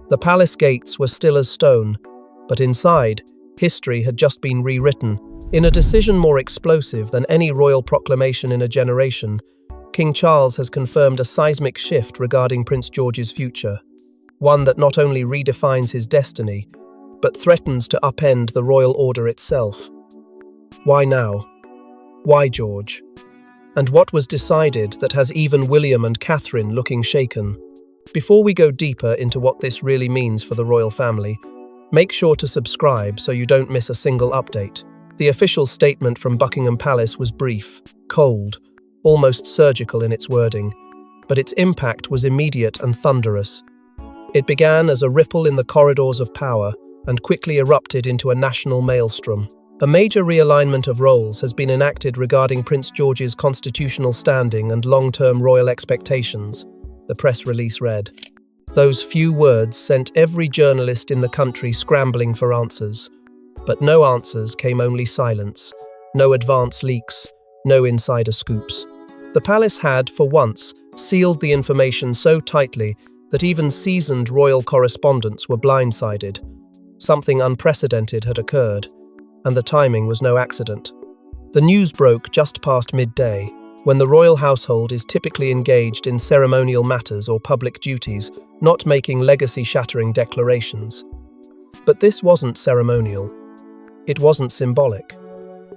The palace gates were still as stone, but inside, history had just been rewritten. In a decision more explosive than any royal proclamation in a generation, King Charles has confirmed a seismic shift regarding Prince George's future, one that not only redefines his destiny, but threatens to upend the royal order itself. Why now? Why George? And what was decided that has even William and Catherine looking shaken? Before we go deeper into what this really means for the royal family, make sure to subscribe so you don't miss a single update. The official statement from Buckingham Palace was brief, cold, almost surgical in its wording, but its impact was immediate and thunderous. It began as a ripple in the corridors of power and quickly erupted into a national maelstrom. A major realignment of roles has been enacted regarding Prince George's constitutional standing and long-term royal expectations, the press release read. Those few words sent every journalist in the country scrambling for answers. But no answers came, only silence, no advance leaks, no insider scoops. The palace had, for once, sealed the information so tightly that even seasoned royal correspondents were blindsided. Something unprecedented had occurred, and the timing was no accident. The news broke just past midday, when the royal household is typically engaged in ceremonial matters or public duties, not making legacy-shattering declarations. But this wasn't ceremonial. It wasn't symbolic.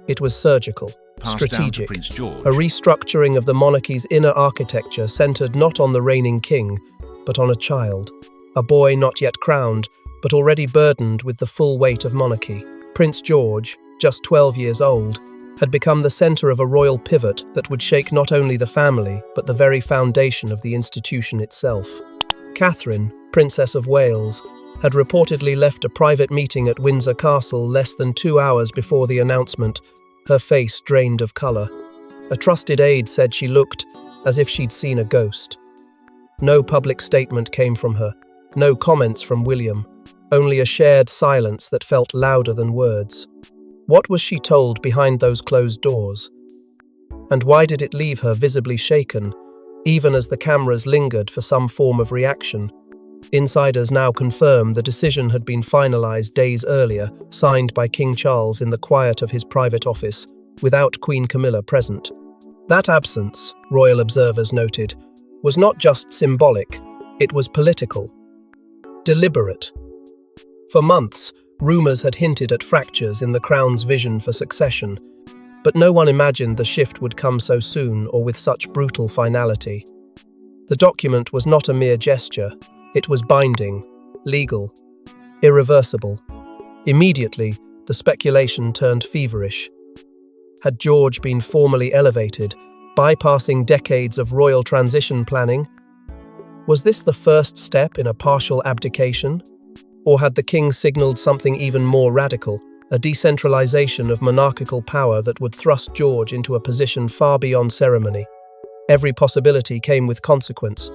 It was surgical, strategic, a restructuring of the monarchy's inner architecture centered not on the reigning king, but on a child, a boy not yet crowned, but already burdened with the full weight of monarchy. Prince George, just 12 years old, had become the center of a royal pivot that would shake not only the family, but the very foundation of the institution itself. Catherine, Princess of Wales, had reportedly left a private meeting at Windsor Castle less than 2 hours before the announcement, her face drained of color. A trusted aide said she looked as if she'd seen a ghost. No public statement came from her, no comments from William, only a shared silence that felt louder than words. What was she told behind those closed doors? And why did it leave her visibly shaken, even as the cameras lingered for some form of reaction? Insiders now confirm the decision had been finalized days earlier, signed by King Charles in the quiet of his private office, without Queen Camilla present. That absence, royal observers noted, was not just symbolic, it was political. Deliberate. For months, rumors had hinted at fractures in the crown's vision for succession, but no one imagined the shift would come so soon or with such brutal finality. The document was not a mere gesture, it was binding, legal, irreversible. Immediately, the speculation turned feverish. Had George been formally elevated, bypassing decades of royal transition planning? Was this the first step in a partial abdication? Or had the king signaled something even more radical, a decentralization of monarchical power that would thrust George into a position far beyond ceremony? Every possibility came with consequence.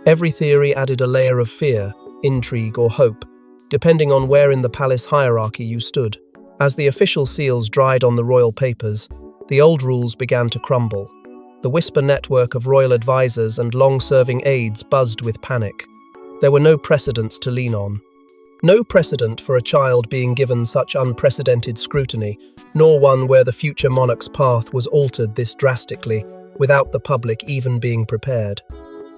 Every theory added a layer of fear, intrigue, or hope, depending on where in the palace hierarchy you stood. As the official seals dried on the royal papers, the old rules began to crumble. The whisper network of royal advisors and long-serving aides buzzed with panic. There were no precedents to lean on. No precedent for a child being given such unprecedented scrutiny, nor one where the future monarch's path was altered this drastically, without the public even being prepared.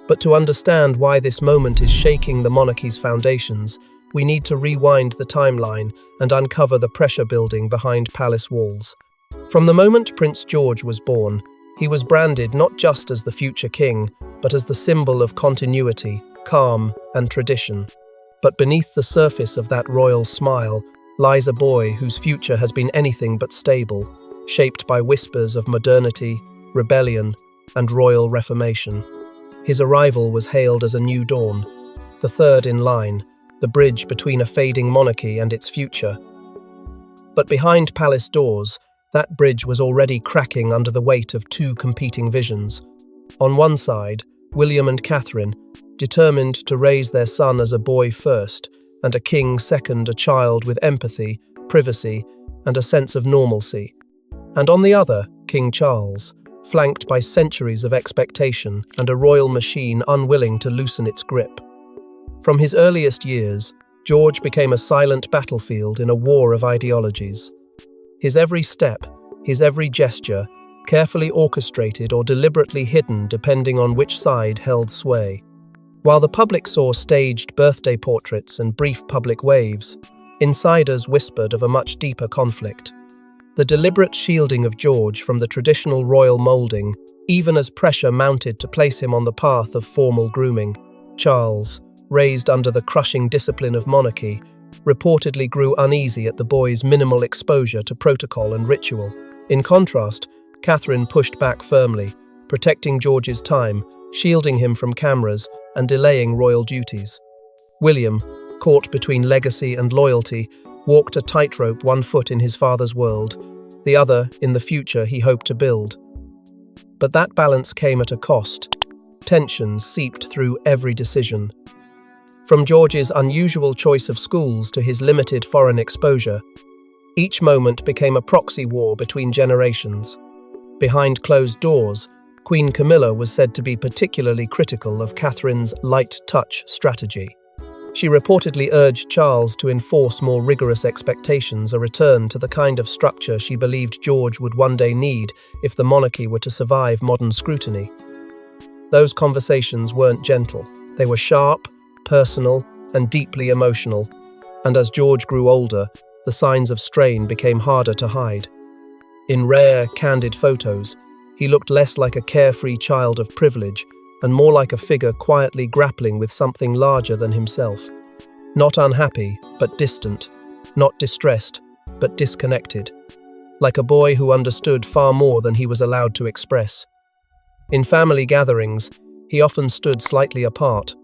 But to understand why this moment is shaking the monarchy's foundations, we need to rewind the timeline and uncover the pressure building behind palace walls. From the moment Prince George was born, he was branded not just as the future king, but as the symbol of continuity, calm, and tradition. But beneath the surface of that royal smile lies a boy whose future has been anything but stable, shaped by whispers of modernity, rebellion, and royal reformation. His arrival was hailed as a new dawn, the third in line, the bridge between a fading monarchy and its future. But behind palace doors, that bridge was already cracking under the weight of two competing visions. On one side, William and Catherine, determined to raise their son as a boy first, and a king second, a child with empathy, privacy, and a sense of normalcy. And on the other, King Charles, flanked by centuries of expectation and a royal machine unwilling to loosen its grip. From his earliest years, George became a silent battlefield in a war of ideologies. His every step, his every gesture, carefully orchestrated or deliberately hidden depending on which side held sway. While the public saw staged birthday portraits and brief public waves, insiders whispered of a much deeper conflict. The deliberate shielding of George from the traditional royal moulding, even as pressure mounted to place him on the path of formal grooming. Charles, raised under the crushing discipline of monarchy, reportedly grew uneasy at the boy's minimal exposure to protocol and ritual. In contrast, Catherine pushed back firmly, protecting George's time, shielding him from cameras, and delaying royal duties. William, caught between legacy and loyalty, walked a tightrope, one foot in his father's world, the other in the future he hoped to build. But that balance came at a cost. Tensions seeped through every decision. From George's unusual choice of schools to his limited foreign exposure, each moment became a proxy war between generations. Behind closed doors, Queen Camilla was said to be particularly critical of Catherine's light-touch strategy. She reportedly urged Charles to enforce more rigorous expectations, a return to the kind of structure she believed George would one day need if the monarchy were to survive modern scrutiny. Those conversations weren't gentle. They were sharp, personal, and deeply emotional, and as George grew older, the signs of strain became harder to hide. In rare, candid photos, he looked less like a carefree child of privilege and more like a figure quietly grappling with something larger than himself. Not unhappy, but distant. Not distressed, but disconnected. Like a boy who understood far more than he was allowed to express. In family gatherings, he often stood slightly apart.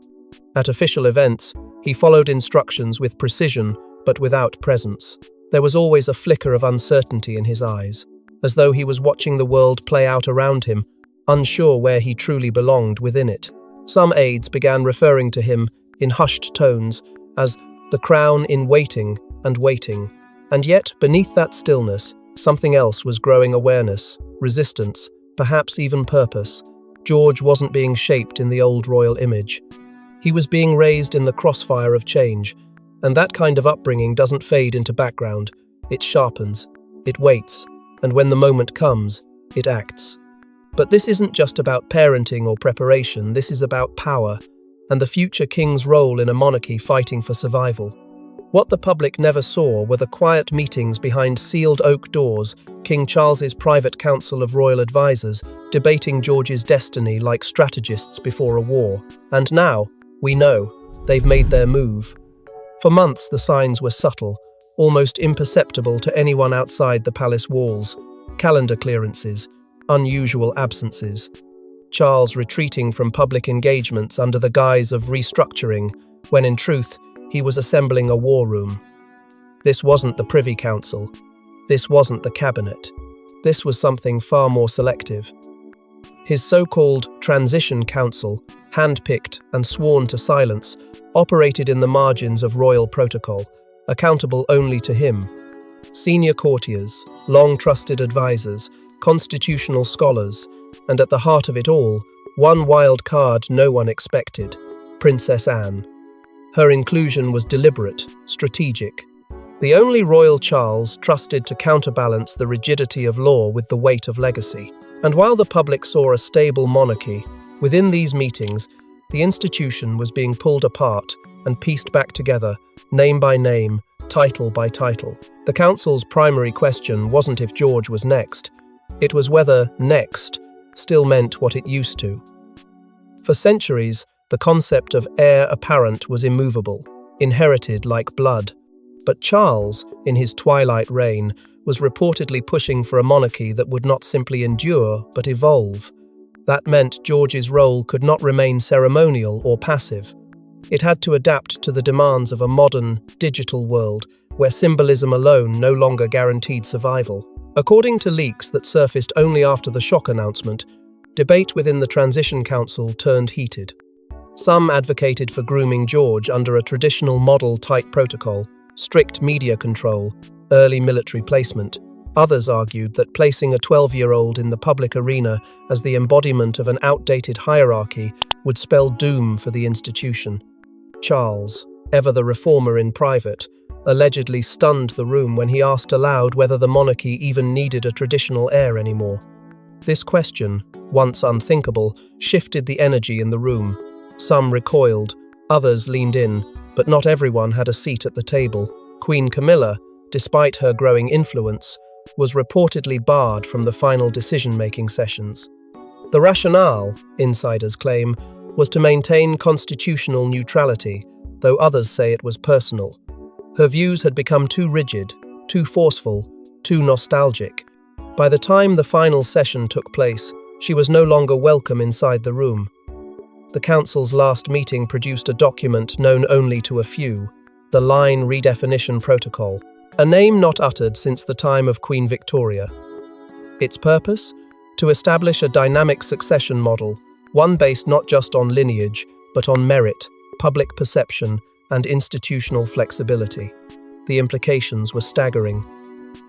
At official events, he followed instructions with precision, but without presence. There was always a flicker of uncertainty in his eyes, as though he was watching the world play out around him, unsure where he truly belonged within it. Some aides began referring to him, in hushed tones, as the crown in waiting and waiting. And yet, beneath that stillness, something else was growing: awareness, resistance, perhaps even purpose. George wasn't being shaped in the old royal image. He was being raised in the crossfire of change, and that kind of upbringing doesn't fade into background. It sharpens, it waits, and when the moment comes, it acts. But this isn't just about parenting or preparation, this is about power, and the future king's role in a monarchy fighting for survival. What the public never saw were the quiet meetings behind sealed oak doors, King Charles's private council of royal advisors, debating George's destiny like strategists before a war. And now, we know, they've made their move. For months the signs were subtle, almost imperceptible to anyone outside the palace walls. Calendar clearances, unusual absences. Charles retreating from public engagements under the guise of restructuring, when in truth, he was assembling a war room. This wasn't the Privy Council. This wasn't the cabinet. This was something far more selective. His so-called Transition Council, hand-picked and sworn to silence, operated in the margins of royal protocol, accountable only to him. Senior courtiers, long-trusted advisors, constitutional scholars, and at the heart of it all, one wild card no one expected: Princess Anne. Her inclusion was deliberate, strategic. The only royal Charles trusted to counterbalance the rigidity of law with the weight of legacy. And while the public saw a stable monarchy, within these meetings, the institution was being pulled apart and pieced back together, name by name, title by title. The council's primary question wasn't if George was next. It was whether next still meant what it used to. For centuries, the concept of heir apparent was immovable, inherited like blood. But Charles, in his twilight reign, was reportedly pushing for a monarchy that would not simply endure, but evolve. That meant George's role could not remain ceremonial or passive. It had to adapt to the demands of a modern, digital world, where symbolism alone no longer guaranteed survival. According to leaks that surfaced only after the shock announcement, debate within the Transition Council turned heated. Some advocated for grooming George under a traditional model-type protocol, strict media control, early military placement. Others argued that placing a 12-year-old in the public arena as the embodiment of an outdated hierarchy would spell doom for the institution. Charles, ever the reformer in private, allegedly stunned the room when he asked aloud whether the monarchy even needed a traditional heir anymore. This question, once unthinkable, shifted the energy in the room. Some recoiled, others leaned in, but not everyone had a seat at the table. Queen Camilla, despite her growing influence, was reportedly barred from the final decision-making sessions. The rationale, insiders claim, was to maintain constitutional neutrality, though others say it was personal. Her views had become too rigid, too forceful, too nostalgic. By the time the final session took place, she was no longer welcome inside the room. The council's last meeting produced a document known only to a few, the Line Redefinition Protocol, a name not uttered since the time of Queen Victoria. Its purpose? To establish a dynamic succession model, one based not just on lineage, but on merit, public perception, and institutional flexibility. The implications were staggering.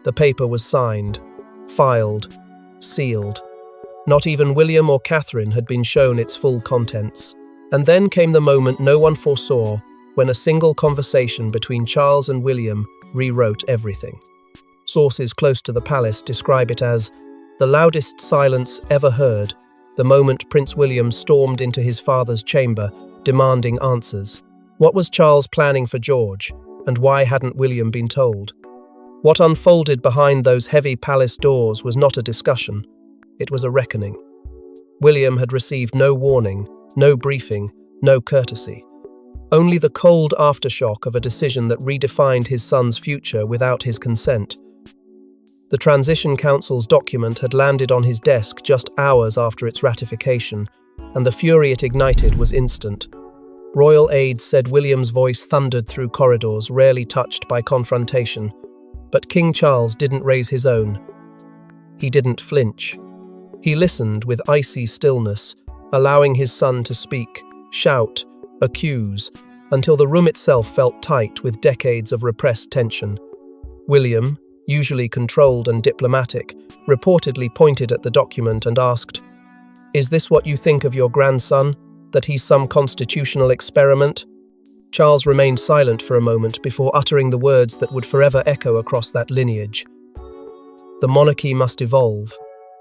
The paper was signed, filed, sealed. Not even William or Catherine had been shown its full contents. And then came the moment no one foresaw, when a single conversation between Charles and William rewrote everything. Sources close to the palace describe it as the loudest silence ever heard, the moment Prince William stormed into his father's chamber, demanding answers. What was Charles planning for George, and why hadn't William been told? What unfolded behind those heavy palace doors was not a discussion, it was a reckoning. William had received no warning, no briefing, no courtesy. Only the cold aftershock of a decision that redefined his son's future without his consent. The Transition Council's document had landed on his desk just hours after its ratification, and the fury it ignited was instant. Royal aides said William's voice thundered through corridors rarely touched by confrontation, but King Charles didn't raise his own. He didn't flinch. He listened with icy stillness, allowing his son to speak, shout, accuse, until the room itself felt tight with decades of repressed tension. William, usually controlled and diplomatic, reportedly pointed at the document and asked, "Is this what you think of your grandson, that he's some constitutional experiment?" Charles remained silent for a moment before uttering the words that would forever echo across that lineage. "The monarchy must evolve,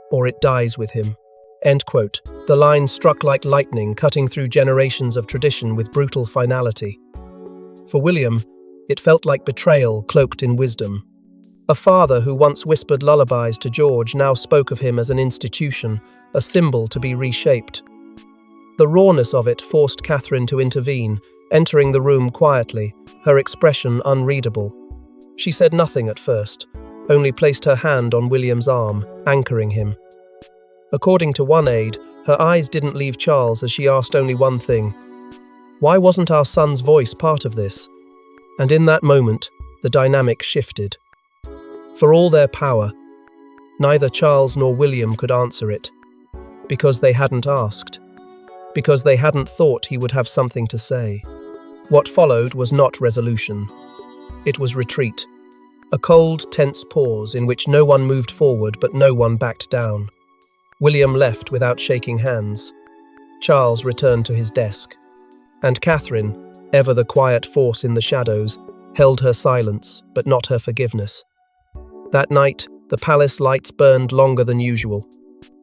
or it dies with him." End quote. The line struck like lightning, cutting through generations of tradition with brutal finality. For William, it felt like betrayal cloaked in wisdom. A father who once whispered lullabies to George now spoke of him as an institution, a symbol to be reshaped. The rawness of it forced Catherine to intervene, entering the room quietly, her expression unreadable. She said nothing at first, only placed her hand on William's arm, anchoring him. According to one aide, her eyes didn't leave Charles as she asked only one thing: why wasn't our son's voice part of this? And in that moment, the dynamic shifted. For all their power, neither Charles nor William could answer it, because they hadn't asked, because they hadn't thought he would have something to say. What followed was not resolution. It was retreat. A cold, tense pause in which no one moved forward but no one backed down. William left without shaking hands. Charles returned to his desk. And Catherine, ever the quiet force in the shadows, held her silence, but not her forgiveness. That night, the palace lights burned longer than usual.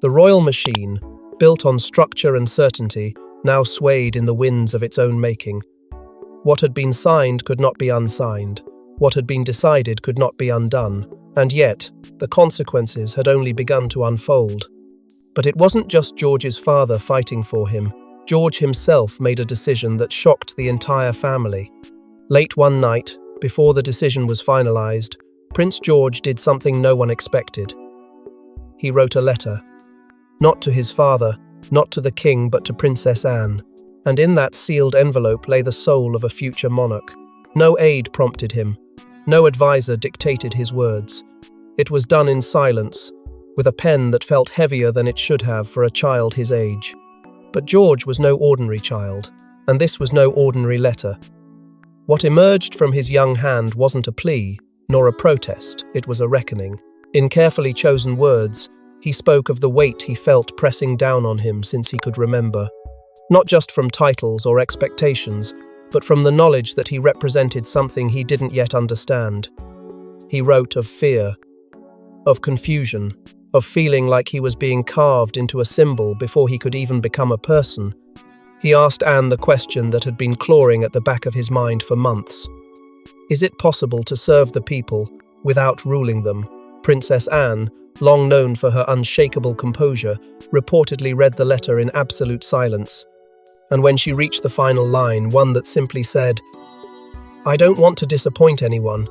The royal machine, built on structure and certainty, now swayed in the winds of its own making. What had been signed could not be unsigned. What had been decided could not be undone. And yet, the consequences had only begun to unfold. But it wasn't just George's father fighting for him. George himself made a decision that shocked the entire family. Late one night, before the decision was finalized, Prince George did something no one expected. He wrote a letter. Not to his father, not to the king, but to Princess Anne. And in that sealed envelope lay the soul of a future monarch. No aide prompted him. No advisor dictated his words. It was done in silence, with a pen that felt heavier than it should have for a child his age. But George was no ordinary child, and this was no ordinary letter. What emerged from his young hand wasn't a plea, nor a protest, it was a reckoning. In carefully chosen words, he spoke of the weight he felt pressing down on him since he could remember. Not just from titles or expectations, but from the knowledge that he represented something he didn't yet understand. He wrote of fear, of confusion, of feeling like he was being carved into a symbol before he could even become a person. He asked Anne the question that had been clawing at the back of his mind for months. Is it possible to serve the people without ruling them? Princess Anne, long known for her unshakable composure, reportedly read the letter in absolute silence. And when she reached the final line, one that simply said, "I don't want to disappoint anyone,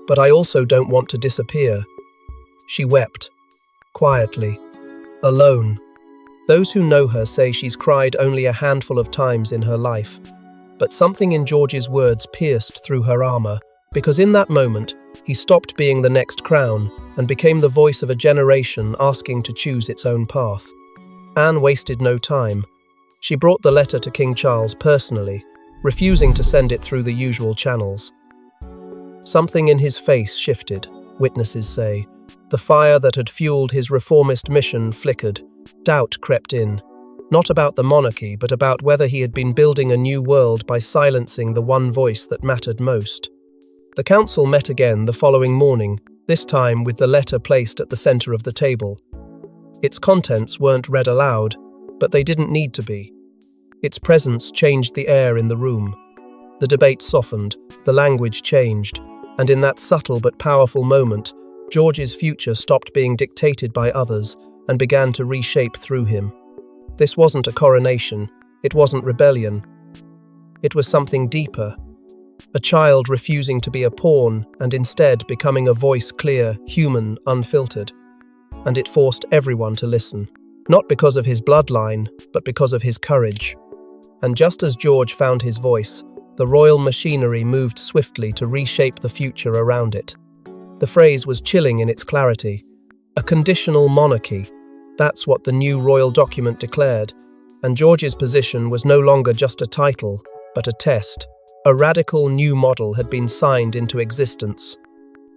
but I also don't want to disappear," she wept, quietly, alone. Those who know her say she's cried only a handful of times in her life, but something in George's words pierced through her armor, because in that moment, he stopped being the next crown and became the voice of a generation asking to choose its own path. Anne wasted no time. She brought the letter to King Charles personally, refusing to send it through the usual channels. Something in his face shifted, witnesses say. The fire that had fueled his reformist mission flickered. Doubt crept in, not about the monarchy, but about whether he had been building a new world by silencing the one voice that mattered most. The council met again the following morning, this time with the letter placed at the center of the table. Its contents weren't read aloud, but they didn't need to be. Its presence changed the air in the room. The debate softened, the language changed, and in that subtle but powerful moment, George's future stopped being dictated by others and began to reshape through him. This wasn't a coronation, it wasn't rebellion. It was something deeper. A child refusing to be a pawn and instead becoming a voice clear, human, unfiltered. And it forced everyone to listen. Not because of his bloodline, but because of his courage. And just as George found his voice, the royal machinery moved swiftly to reshape the future around it. The phrase was chilling in its clarity. A conditional monarchy. That's what the new royal document declared. And George's position was no longer just a title, but a test. A radical new model had been signed into existence.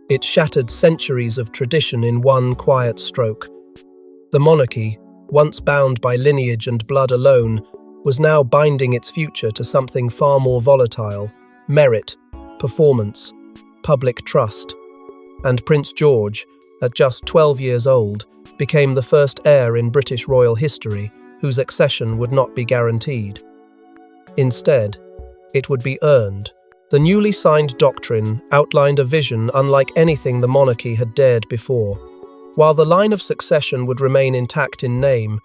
It shattered centuries of tradition in one quiet stroke. The monarchy, once bound by lineage and blood alone, was now binding its future to something far more volatile: merit, performance, public trust. And Prince George, at just 12 years old, became the first heir in British royal history whose accession would not be guaranteed. Instead, it would be earned. The newly signed doctrine outlined a vision unlike anything the monarchy had dared before. While the line of succession would remain intact in name,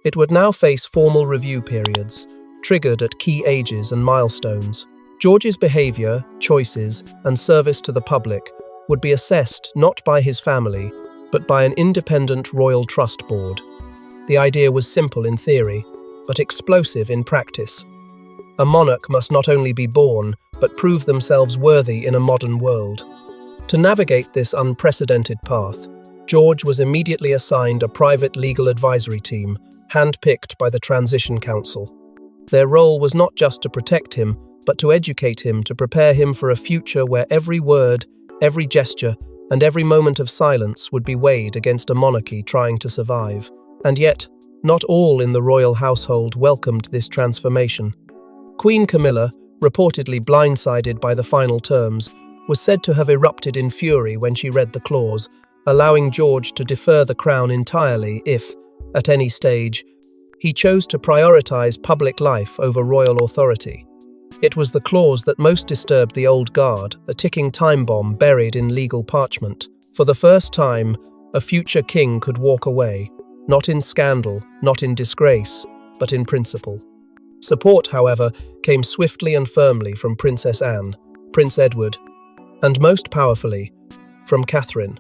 it would now face formal review periods, triggered at key ages and milestones. George's behavior, choices, and service to the public would be assessed not by his family, but by an independent royal trust board. The idea was simple in theory, but explosive in practice. A monarch must not only be born, but prove themselves worthy in a modern world. To navigate this unprecedented path, George was immediately assigned a private legal advisory team, handpicked by the Transition Council. Their role was not just to protect him, but to educate him, to prepare him for a future where every word, every gesture, and every moment of silence would be weighed against a monarchy trying to survive. And yet, not all in the royal household welcomed this transformation. Queen Camilla, reportedly blindsided by the final terms, was said to have erupted in fury when she read the clause, allowing George to defer the crown entirely if, at any stage, he chose to prioritize public life over royal authority. It was the clause that most disturbed the old guard, a ticking time bomb buried in legal parchment. For the first time, a future king could walk away, not in scandal, not in disgrace, but in principle. Support, however, came swiftly and firmly from Princess Anne, Prince Edward, and most powerfully, from Catherine.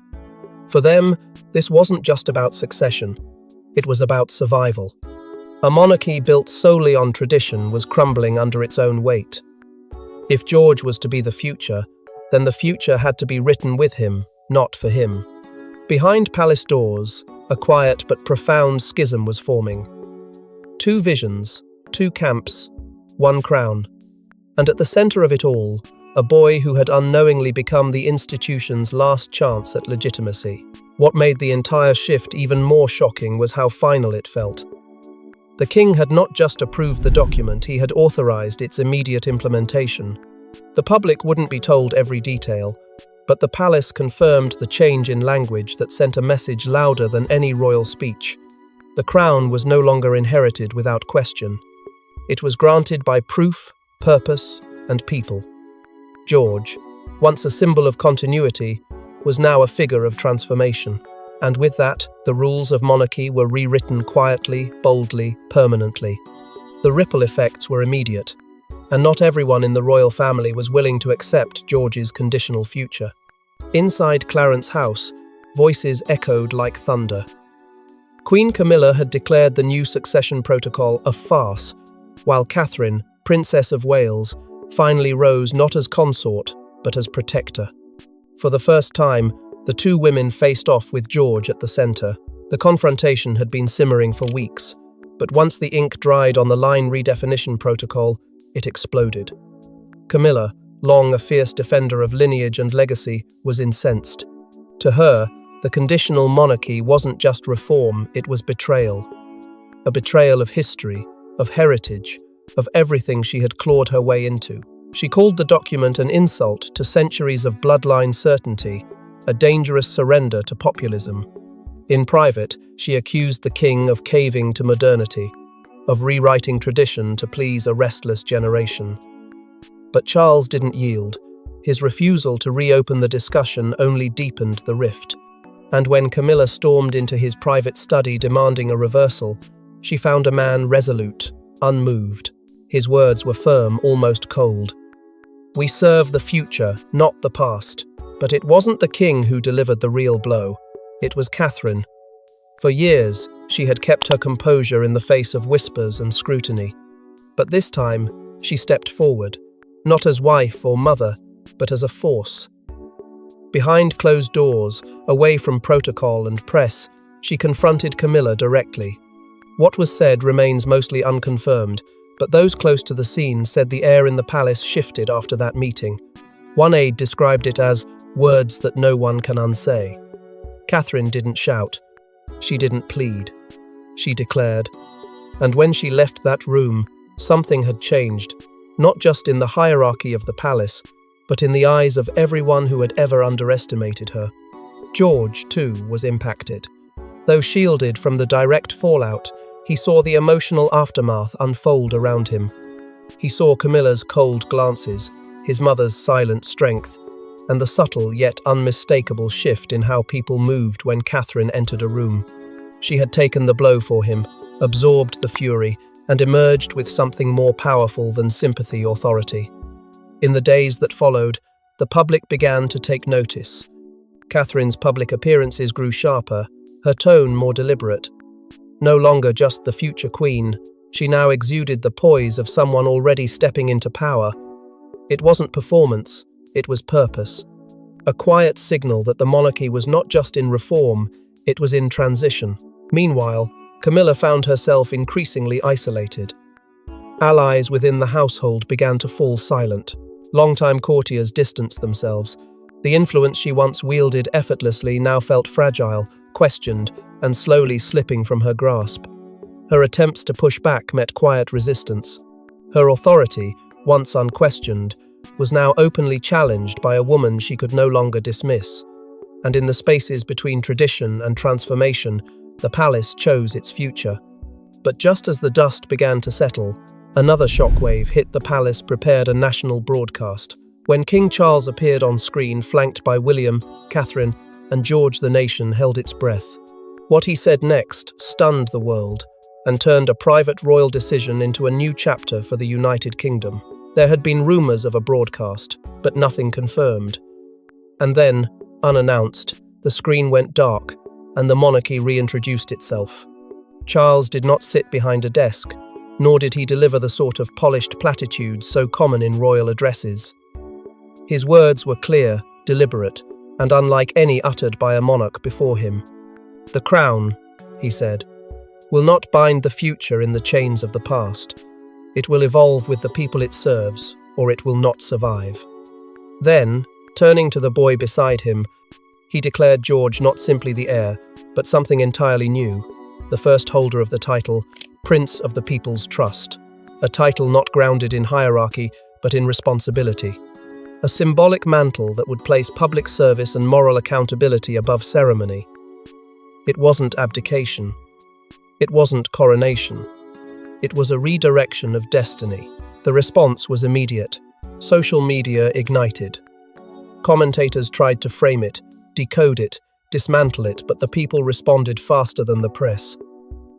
For them, this wasn't just about succession, it was about survival. A monarchy built solely on tradition was crumbling under its own weight. If George was to be the future, then the future had to be written with him, not for him. Behind palace doors, a quiet but profound schism was forming. Two visions, two camps, one crown. And at the center of it all, a boy who had unknowingly become the institution's last chance at legitimacy. What made the entire shift even more shocking was how final it felt. The king had not just approved the document, he had authorized its immediate implementation. The public wouldn't be told every detail, but the palace confirmed the change in language that sent a message louder than any royal speech. The crown was no longer inherited without question. It was granted by proof, purpose, and people. George, once a symbol of continuity, was now a figure of transformation. And with that, the rules of monarchy were rewritten quietly, boldly, permanently. The ripple effects were immediate, and not everyone in the royal family was willing to accept George's conditional future. Inside Clarence House, voices echoed like thunder. Queen Camilla had declared the new succession protocol a farce, while Catherine, Princess of Wales, finally rose not as consort, but as protector. For the first time, the two women faced off with George at the centre. The confrontation had been simmering for weeks, but once the ink dried on the line redefinition protocol, it exploded. Camilla, long a fierce defender of lineage and legacy, was incensed. To her, the conditional monarchy wasn't just reform, it was betrayal. A betrayal of history, of heritage, of everything she had clawed her way into. She called the document an insult to centuries of bloodline certainty, a dangerous surrender to populism. In private, she accused the king of caving to modernity, of rewriting tradition to please a restless generation. But Charles didn't yield. His refusal to reopen the discussion only deepened the rift. And when Camilla stormed into his private study demanding a reversal, she found a man resolute, unmoved. His words were firm, almost cold. "We serve the future, not the past." But it wasn't the king who delivered the real blow. It was Catherine. For years, she had kept her composure in the face of whispers and scrutiny. But this time, she stepped forward, not as wife or mother, but as a force. Behind closed doors, away from protocol and press, she confronted Camilla directly. What was said remains mostly unconfirmed, but those close to the scene said the air in the palace shifted after that meeting. One aide described it as words that no one can unsay. Catherine didn't shout. She didn't plead. She declared. And when she left that room, something had changed, not just in the hierarchy of the palace, but in the eyes of everyone who had ever underestimated her. George, too, was impacted. Though shielded from the direct fallout, he saw the emotional aftermath unfold around him. He saw Camilla's cold glances, his mother's silent strength, and the subtle yet unmistakable shift in how people moved when Catherine entered a room. She had taken the blow for him, absorbed the fury, and emerged with something more powerful than sympathy or authority. In the days that followed, the public began to take notice. Catherine's public appearances grew sharper, her tone more deliberate. No longer just the future queen, she now exuded the poise of someone already stepping into power. It wasn't performance, it was purpose. A quiet signal that the monarchy was not just in reform, it was in transition. Meanwhile, Camilla found herself increasingly isolated. Allies within the household began to fall silent. Longtime courtiers distanced themselves. The influence she once wielded effortlessly now felt fragile, questioned, and slowly slipping from her grasp. Her attempts to push back met quiet resistance. Her authority, once unquestioned, was now openly challenged by a woman she could no longer dismiss. And in the spaces between tradition and transformation, the palace chose its future. But just as the dust began to settle, another shockwave hit the palace prepared a national broadcast. When King Charles appeared on screen, flanked by William, Catherine, and George, the nation held its breath. What he said next stunned the world and turned a private royal decision into a new chapter for the United Kingdom. There had been rumours of a broadcast, but nothing confirmed. And then, unannounced, the screen went dark and the monarchy reintroduced itself. Charles did not sit behind a desk, nor did he deliver the sort of polished platitudes so common in royal addresses. His words were clear, deliberate, and unlike any uttered by a monarch before him. "The crown," he said, "will not bind the future in the chains of the past. It will evolve with the people it serves, or it will not survive." Then, turning to the boy beside him, he declared George not simply the heir, but something entirely new, the first holder of the title, Prince of the People's Trust, a title not grounded in hierarchy but in responsibility. A symbolic mantle that would place public service and moral accountability above ceremony. It wasn't abdication. It wasn't coronation. It was a redirection of destiny. The response was immediate. Social media ignited. Commentators tried to frame it, decode it, dismantle it, but the people responded faster than the press.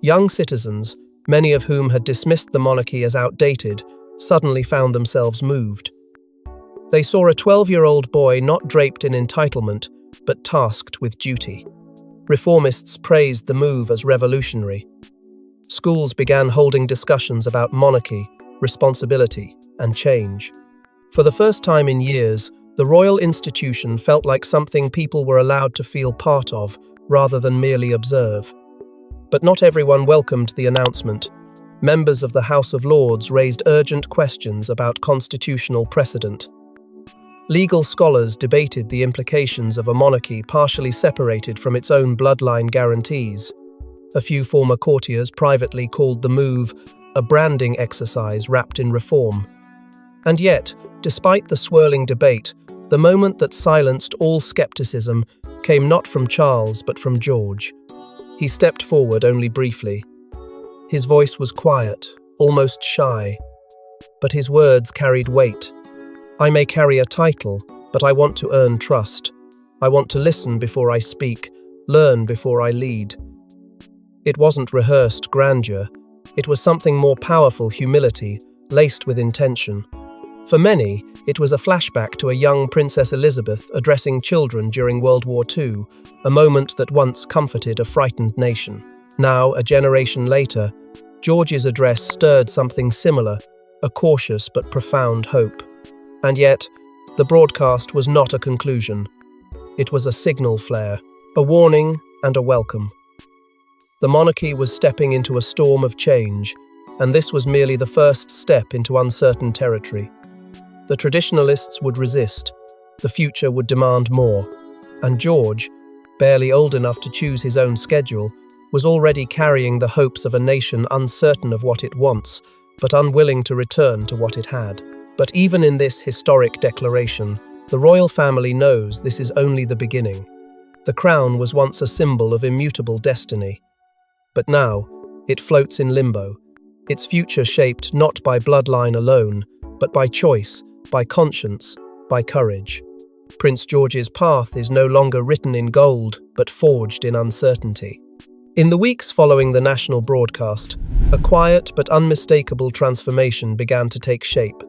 Young citizens, many of whom had dismissed the monarchy as outdated, suddenly found themselves moved. They saw a 12-year-old boy not draped in entitlement, but tasked with duty. Reformists praised the move as revolutionary. Schools began holding discussions about monarchy, responsibility, and change. For the first time in years, the royal institution felt like something people were allowed to feel part of, rather than merely observe. But not everyone welcomed the announcement. Members of the House of Lords raised urgent questions about constitutional precedent. Legal scholars debated the implications of a monarchy partially separated from its own bloodline guarantees. A few former courtiers privately called the move a branding exercise wrapped in reform. And yet, despite the swirling debate, the moment that silenced all skepticism came not from Charles but from George. He stepped forward only briefly. His voice was quiet, almost shy, but his words carried weight. I may carry a title, but I want to earn trust. I want to listen before I speak, learn before I lead. It wasn't rehearsed grandeur. It was something more powerful, humility, laced with intention. For many, it was a flashback to a young Princess Elizabeth addressing children during World War II, a moment that once comforted a frightened nation. Now, a generation later, George's address stirred something similar, a cautious but profound hope. And yet, the broadcast was not a conclusion. It was a signal flare, a warning and a welcome. The monarchy was stepping into a storm of change, and this was merely the first step into uncertain territory. The traditionalists would resist, the future would demand more, and George, barely old enough to choose his own schedule, was already carrying the hopes of a nation uncertain of what it wants, but unwilling to return to what it had. But even in this historic declaration, the royal family knows this is only the beginning. The crown was once a symbol of immutable destiny. But now, it floats in limbo, its future shaped not by bloodline alone, but by choice, by conscience, by courage. Prince George's path is no longer written in gold, but forged in uncertainty. In the weeks following the national broadcast, a quiet but unmistakable transformation began to take shape.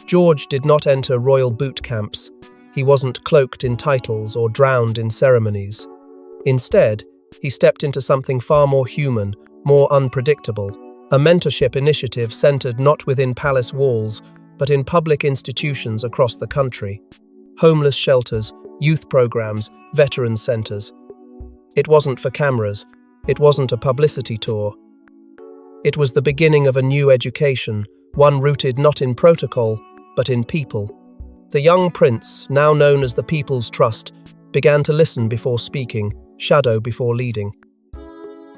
George did not enter royal boot camps. He wasn't cloaked in titles or drowned in ceremonies. Instead, he stepped into something far more human, more unpredictable, a mentorship initiative centered not within palace walls, but in public institutions across the country. Homeless shelters, youth programs, veterans centers. It wasn't for cameras. It wasn't a publicity tour. It was the beginning of a new education, one rooted not in protocol, but in people. The young prince, now known as the People's Trust, began to listen before speaking, shadow before leading.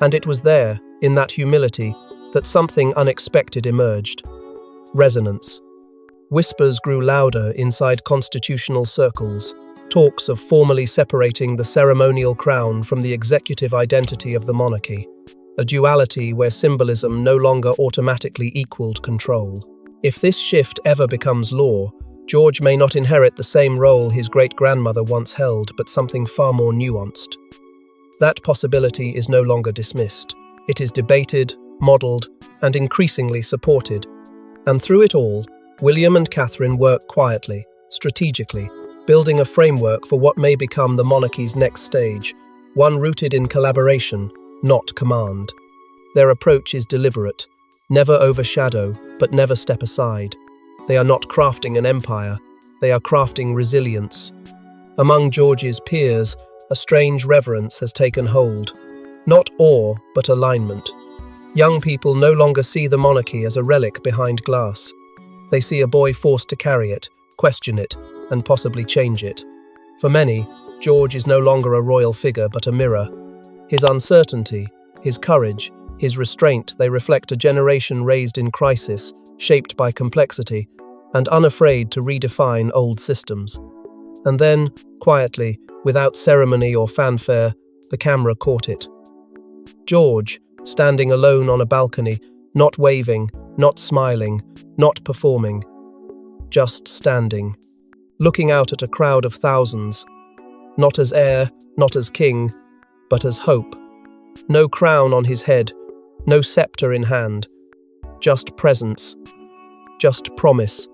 And it was there, in that humility, that something unexpected emerged. Resonance. Whispers grew louder inside constitutional circles, talks of formally separating the ceremonial crown from the executive identity of the monarchy, a duality where symbolism no longer automatically equaled control. If this shift ever becomes law, George may not inherit the same role his great-grandmother once held, but something far more nuanced. That possibility is no longer dismissed. It is debated, modelled, and increasingly supported. And through it all, William and Catherine work quietly, strategically, building a framework for what may become the monarchy's next stage, one rooted in collaboration, not command. Their approach is deliberate, never overshadow, but never step aside. They are not crafting an empire, they are crafting resilience. Among George's peers, a strange reverence has taken hold. Not awe, but alignment. Young people no longer see the monarchy as a relic behind glass. They see a boy forced to carry it, question it, and possibly change it. For many, George is no longer a royal figure but a mirror. His uncertainty, his courage, His restraint, they reflect a generation raised in crisis, shaped by complexity, and unafraid to redefine old systems. And then, quietly, without ceremony or fanfare, the camera caught it. George, standing alone on a balcony, not waving, not smiling, not performing, just standing, looking out at a crowd of thousands, not as heir, not as king, but as hope. No crown on his head, no scepter in hand, just presence, just promise.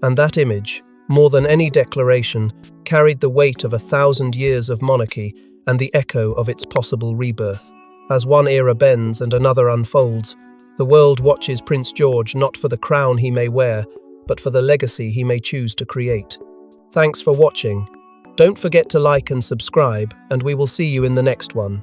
And that image, more than any declaration, carried the weight of 1,000 years of monarchy and the echo of its possible rebirth. As one era bends and another unfolds, the world watches Prince George not for the crown he may wear, but for the legacy he may choose to create. Thanks for watching. Don't forget to like and subscribe, and we will see you in the next one.